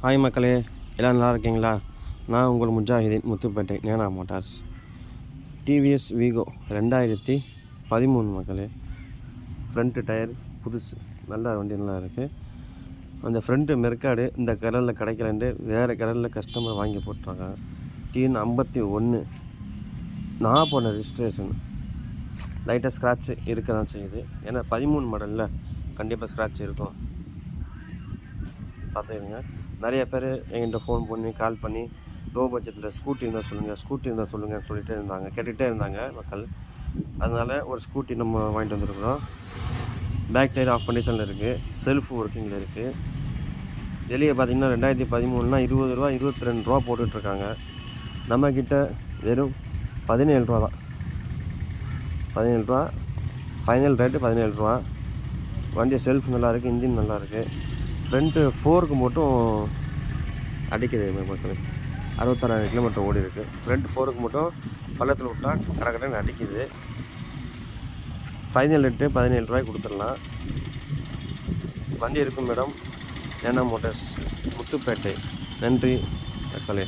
Hi மக்களே, எல்லாம் நல்லா இருக்கீங்களா? நான் உங்கள் முஜாஹிதீன் முத்துப்பேட்டை நேனா மோட்டார்ஸ். டிவிஎஸ் வீகோ 2013 மக்களே. ஃப்ரண்ட்டு டயர் புதுசு, நல்ல வண்டி நல்லா இருக்குது. அந்த ஃப்ரண்ட்டு மெர்க்காடு இந்த கலரில் கிடைக்கலன்ட்டு வேறு கலரில் கஸ்டமர் வாங்கி போட்டுறாங்க. டிஎன் 51 நான் போன ரிஜிஸ்ட்ரேஷன். லைட்டாக ஸ்க்ராட்ச் இருக்க தான் செய்யுது. ஏன்னா 13 மாடலில் கண்டிப்பாக ஸ்க்ராட்ச் இருக்கும். பார்த்துக்கங்க. நிறைய பேர் என்கிட்ட ஃபோன் பண்ணி கால் பண்ணி லோ பட்ஜெட்டில் ஸ்கூட்டி இருந்தால் சொல்லுங்கன்னு கேட்டுகிட்டே இருந்தாங்க மக்கள். அதனால் ஒரு ஸ்கூட்டி நம்ம வாங்கிட்டு வந்துருக்குறோம். பேக் டயர் ஆஃப் கண்டிஷனில் இருக்குது, செல்ஃப் ஒர்க்கிங்கில் இருக்குது. வெளியே பார்த்திங்கன்னா 2013 20 ரூபா 22 ரூபா போட்டுட்ருக்காங்க. நம்மக்கிட்ட வெறும் 17 ரூபா தான். 17 ரூபா ஃபைனல் ரேட்டு 17 ரூபா. வண்டி செல்ஃப் நல்லாயிருக்கு, இன்ஜின் நல்லாயிருக்கு. ஃப்ரண்ட்டு 4க்கு மட்டும் அடிக்குது மக்கள். 66,000 கிலோமீட்டர் ஓடி இருக்குது. ஃப்ரண்ட் 4க்கு மட்டும் பள்ளத்தில் விட்டால் கடற்கடன்னு அடிக்குது. ஃபைனல் ரேட்டு 17 ரூபாய்க்கு கொடுத்துடலாம். வண்டி இருக்கும் மேடம். நேனா மோட்டார்ஸ் முத்துப்பேட்டை. நன்றி மக்களே.